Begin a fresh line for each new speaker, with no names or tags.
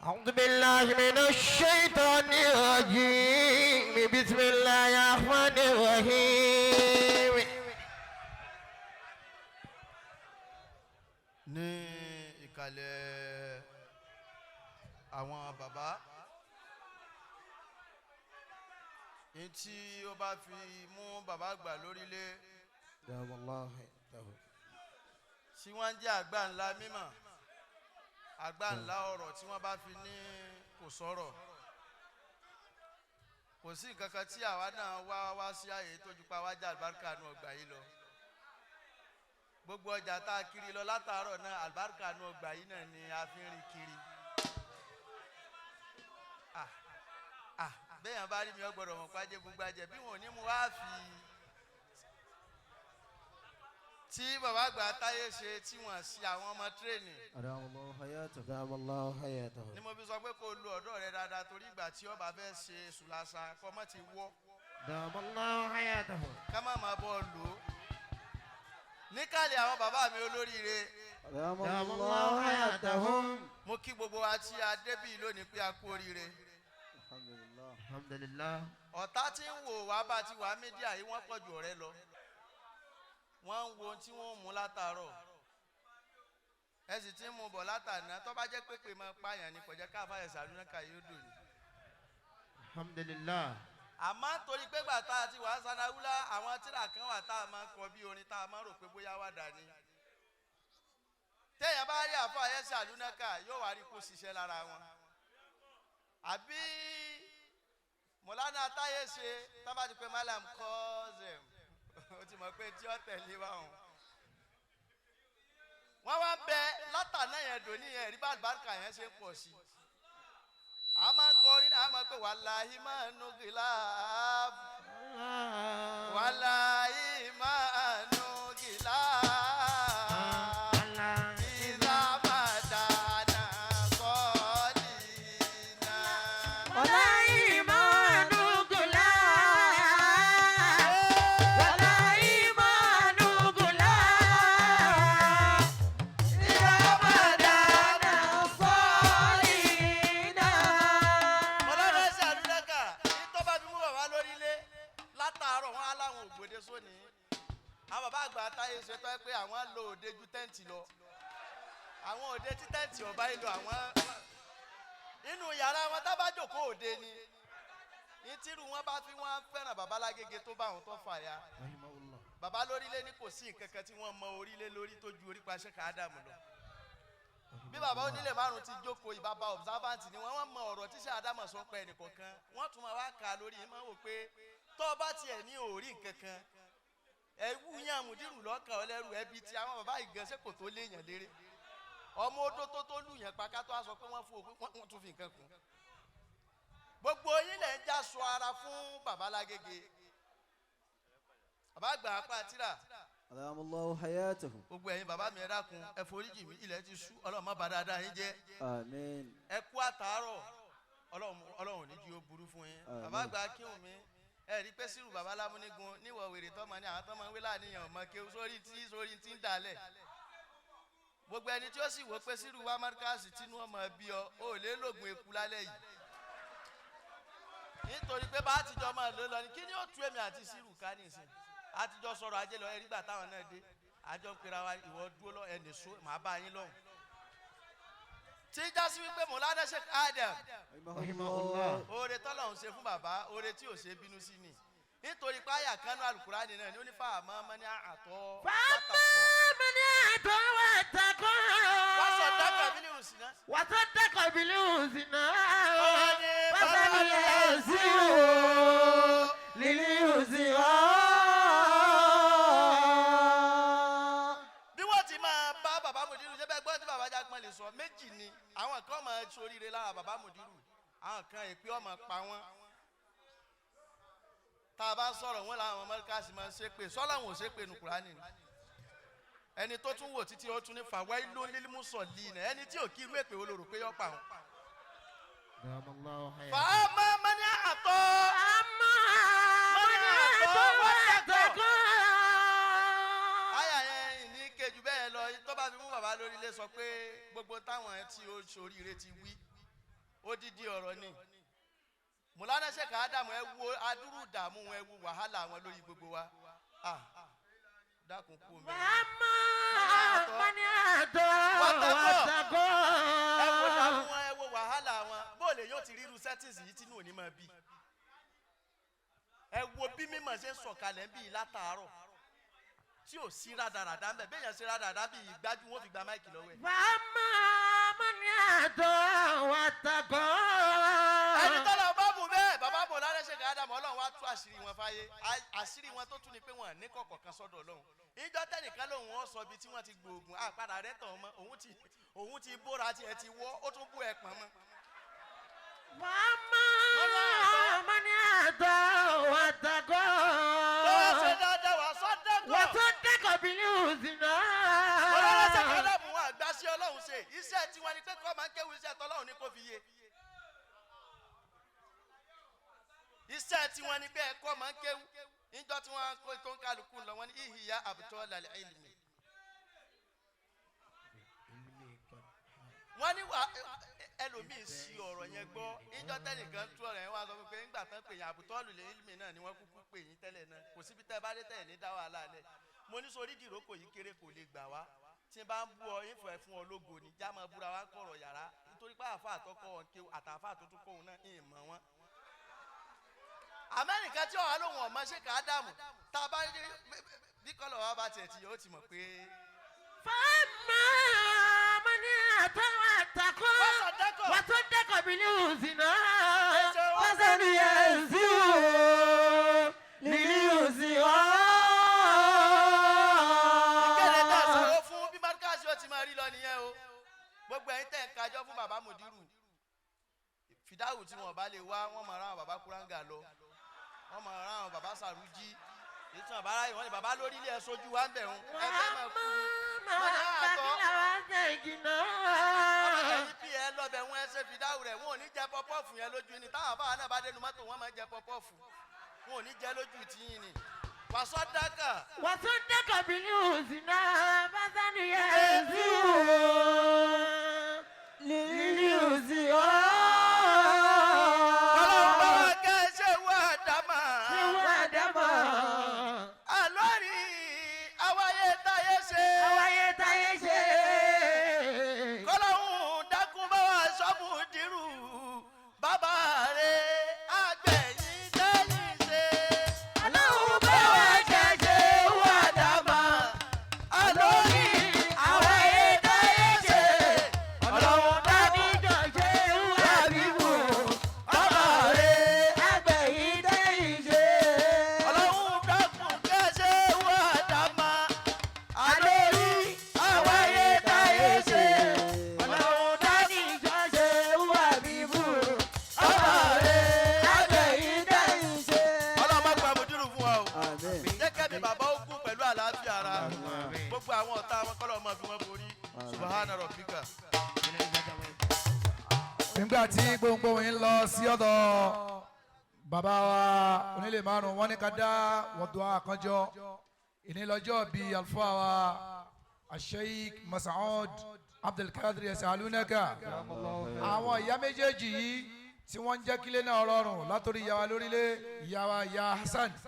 أعوذ بالله من الشيطان الرجيم بسم الله الرحمن الرحيم.
ní ìkàlẹ̀ àwọn bàbá ní tí ó bá fi mú bàbá àgbà lórílẹ̀ tí wọ́n jẹ́ àgbà ńlá mímọ́ àgbà ńlá ọ̀rọ̀ tí wọ́n bá fi ní kò sọ̀rọ̀ kò sí nǹkan kan tí àwa náà wá sí ààyè tó ju pa wájà àlùbáríkà nù ọgbà yìí lọ gbogbo ọjà tá a kiri lọ látàárọ̀ náà àlùbáríkà nù ọgbà yìí náà ni a fi ń rìn kiri bẹ́ẹ̀ bá rí mi ọgbọ́dọ̀ mọ̀ pàjẹ́ gbogbo àjẹ́ bí wọn ò ní mú wá fi tí bàbá àgbà táyé ṣe tí wọ́n sí àwọn ọmọ tírèènì ni mo fi sọ pé kó lu ọ̀dọ́ rẹ dáadáa torí ìgbà tí ọba fẹ́ ṣe sùlásà kọ́ mọ́ ti wọ́ ká má máa bọ́ lò ó níkàlẹ̀ àwọn bàbá mi olóríire mo kí gbogbo wa tí a débì lónìí pé a kú oríire
alhamdulillah.
ọ̀tá tí ń wò wá bá ti wà mídíà yìí wọ́n pọ̀ jù ọ̀rẹ́ lọ wọ́n ń wo ohun tí wọ́n mú látàárọ̀ ẹ sì ti ń mú bọ̀ látàná tó bá jẹ́ pépè máa pààyàn ní kọjá káfá Yesaloonaka yóò dò ní.
alhamdulillah.
àmọ́ torí pé gbàtà àti wàá sanawúlá àwọn tíra kan wà tá a máa ń kọ bí orin tá a máa ń rò pé bóyá wà dání. téèyàn bá rí àfọ Yesaloonaka yóò wá rí kó ṣiṣẹ́ lára wọn. àbí mọ̀lánà táyé ṣe tábà ti pé malam kọ́ọ̀zẹ̀m ó ti mọ̀ pé tí ó tẹ̀lé wa hàn. wọ́n wá bẹ látàná yẹn dòní yẹn rí bàbáríkà yẹn ṣe ń pọ̀ sí i. a máa ń kọrin náà a máa ń pè wàláhì máa ń nu gíláàbù wàláhì máa ń nu gíláàbù. táyé ṣe tó pé àwọn lo òde ju tẹ́ǹtì lọ àwọn òde tí tẹ́ǹtì ọba yìí lọ àwọn inú yàrá wọn tá bá jókòó òde ni ní tírú wọn bá fi wọn fẹ́ràn bàbá lágége tó bá àwọn tó fà ya bàbá lórílẹ̀ ní kò sí nǹkan kan tí wọ́n mọ orílẹ̀ lórí tó ju orí pa Sheikh Ádámù lọ bí bàbá onílé márùn ti jókòó ìbábá observant ni wọ́n mọ ọ̀rọ̀ tí Sheikh Ádámù sọ pé ẹnìkọ̀ọ̀kan wọ́n tún máa wá kà lórí yìí máa wò pé tó bá tiẹ̀ ní orí nǹkan kan ẹwú yẹn àmùdírù lọ́kàn ọlẹ́rù ẹbí tí àwọn bàbá ìgbọ̀nsẹ̀ kò tó léèyàn léré ọmọ odó tó lù yẹn pàkà tó a sọ pé wọ́n fún òkú wọ́n tún fi nǹkan kún gbogbo yín lẹ̀ ń já sọ ara fún bàbá lágége bàbá àgbà apá tíra
Allahu hayatuhu.
gbogbo ẹ̀yin bàbá mi ẹ dákun ẹ foríjì mi ilẹ̀ ti ṣú Ọlọ́run má bà dáadáa yín jẹ́
àmín
ẹ kú àtàárọ̀ Ọlọ́run ní jí ó burú fún yín bàbá àgbà kíhùn mi ẹ rí pé sírù bàbá lámúnigun níwọ̀ wèrè tọ́mọ ní àwọn tọ́mọ ń wé láàníyàn ọmọ kéwù sórí tí ń dalẹ̀ gbogbo ẹni tí ó sì wò pé sírù wá márkàsì tínú ọmọ bí ọ ò lè lògùn eku lálẹ́ yìí nítorí pé bá àtijọ́ máa lò lọ ní kí ni ó tú èmi àti sírù ká nìsín àtijọ́ sọ̀rọ̀ ajé lọ ẹ̀rí gbà táwọn náà dé àjọ ń pera wa ìwọ dúró lọ ẹnì so màá bá yín lọ́hùn tí jásí wípé mọ̀lánà Sheikh Adam oore tọ́lọ̀ ń ṣe fún bàbá oore tí ò ṣe bínú sí ni nítorí pé àyà kanú Al-Qur'ani náà ni ó ní fáàmọ́ mọ́ ní àtọ́
wàtàkọ́
wọ́n sọ dákà bílí òsínà
wàtàkọ́ bílí òsínà
bàbá mi ẹ̀ sí
o lílí òsínà.
bí wọ́n ti máa bá bàbá Mùdírù ṣe bẹ́ẹ̀ gbọ́n tí bàbá Jákùmọ́ lè sọ méjì ni àwọn kan máa ṣoríire lára bàbá Mùdírù àwọn kan èpè ọmọ pa wọ́n tá a bá sọ̀rọ̀ wọn làwọn mọ́ríkàsì máa ń ṣe pé sọ́lá wọn ò ṣe pé nu Kùránì ni ẹni tó tún wò títí ó tún ní fawailun lil musallin ẹni tí ò kí irú èpè olóró pé yọ pa wọn. fàámà mani àtọ́ mani àtọ́ wọ́n tẹ̀kọ́. àyà yẹn ní kejì bẹ́ẹ̀ lọ tó bá fi mú bàbá lórí ilé sọ pé gbogbo táwọn tí ó ṣoríire ti wí odidi ọ̀rọ̀ ni Mùlánà Sheikh Ádámù ẹ wo adúrú dààmú ẹ wo wàhálà wọn lórí gbogbo wa dákun kú mi.
Màmá mani àtọ̀ wàtàkọ́.
Ẹ wo dààmú wọn ẹ wo wàhálà wọn bóòlù yóò ti ríru settings yìí tínú òní máa bí. Ẹ wo bí mímọ̀ ṣe ń sọ̀kalẹ̀ ń bí látàárọ̀ tí ò sí rádaràdá ń bẹ̀ bẹ́ẹ̀ yẹn ṣe rádaràdá bí ìgbájú wọn fi gba máìkì lọ́wọ́ ẹ̀.
Màmá mani àtọ̀ wàtàkọ́.
Ẹni tọ́lọ̀ bá bù bẹ́ẹ̀ bàbá bò lálẹ́ Sheikh Ádámù Ọlọ́run wá tú àṣírí wọn fáyé àṣírí wọn tó tún ni pé wọn ní kọ̀kọ̀ kan sọ́dọ̀ Ọlọ́run ìjọ tẹ́nìkan lòun wọn sọ ibi tí wọ́n ti gbòògùn àpàdà rẹ̀ tàn mọ́ òun ti bóra tiẹ̀ ti wọ́ ó tún bú ẹ̀pọ̀n mọ́.
Màmá mani àtọ̀ wàtàkọ́.
Lọ́wọ́ ṣe dáadáa wà sọ́dẹ̀kọ̀.
Wà tó dẹ́kọ̀ bí ní òsínà.
Ọlọ́run Sheikh Ádámù wọn àgbà sí Ọlọ́run ṣe iṣẹ́ tiwọn ni pé kọ́ máa ń kéwu iṣẹ́ tọ́lọ́run ní kò fi yé. Iṣẹ́ tiwọn ni pé ẹ̀kọ́ máa ń kéwu níjọ́ tí wọ́n kó tó ń kálukú lọ wọ́n ní ìhìyà àbùtọ́ lálẹ́ ìlmi. Wọ́n ní ẹlòmíì sí ọ̀rọ̀ yẹn gbọ́ níjọ́ tẹ́nìkan tú ọ̀rọ̀ yẹn wá sọ pé nígbà tán pè yín àbùtọ́ lulẹ̀ ìlmi náà ni wọ́n kúkú pè yín tẹ́lẹ̀ náà kò síbi tẹ́ bá dé tẹ̀ ní dá wàhálà lẹ̀. Mo ní sórí dìrókò yìí kéré kò lè gbà wá tí n bá ń bú ọ ìfọ̀ ẹ̀ fún ọ lógo ni já máa búra wá ń kọ̀rọ̀ yàrá nítorí pé àfa àtọkọ wọn kéwù àtàfà tó tún kóhun náà ìmọ̀ wọn. Amẹ́ríkà tí ọ̀hán lòun ọ̀mọ Sheikh Ádámù tá a bá rí bí kọ́lọ̀ wa bá tiẹ̀ tí yóò ti mọ̀ pé.
Fáàmà mani àtọ̀ wàtàkọ́. Wà tó dẹ́kọ̀ bí ní òsínà. Wọ́n sẹ́ni yẹn sí o ní òsì wá.
Ìkéde náà sọ̀rọ̀ fún bí Markaz yóò ti máa rí lọ nìyẹn o. Gbogbo ẹ̀yin tẹ̀ ń kájọ́ fún bàbá Mùdírù. Fìdáwù tí wọn bá lè wá wọn máa rán àwọn bàbá Kúráńgà lọ. Wọ́n máa rán àwọn bàbá Sàrújí. Èyí tí wọn bá ráyè wọ́n ní bàbá lórí ilé ẹ̀ sojú wa ń bẹ̀ ń. Ẹ fẹ́ máa kú. Ẹyin bí ẹ lọ́bẹ̀ wọn ẹ ṣe fìdáwù rẹ̀ wọn ò ní jẹ pọ́pọ́ọ̀fù yẹn lójú ni táwọn afáà náà bá dénú mọ́tò wọn máa jẹ pọ́pọ́ọ̀fù wọn ò ní jẹ lójú tìyín ni. Wàsó dákà.
Wàsó dákà bí ní òsínà. Bàtàni yẹn sí o ní òsì wá.
nígbà tí gbogbo yín lọ sí ọ̀dọ̀ bàbá wa onílé márùn wọn ní ká dá wọ̀dùn àkànjọ ìnílọ́jọ́ bíi àlùfáà wa Sheikh Masoud Abdulkadir Yesaloonaka àwọn ìyá méjèèjì yìí tí wọ́n ń jẹ́ kílé náà rọrùn látòrí ìyá wa lórílẹ̀ ìyá wa ìyá Hasan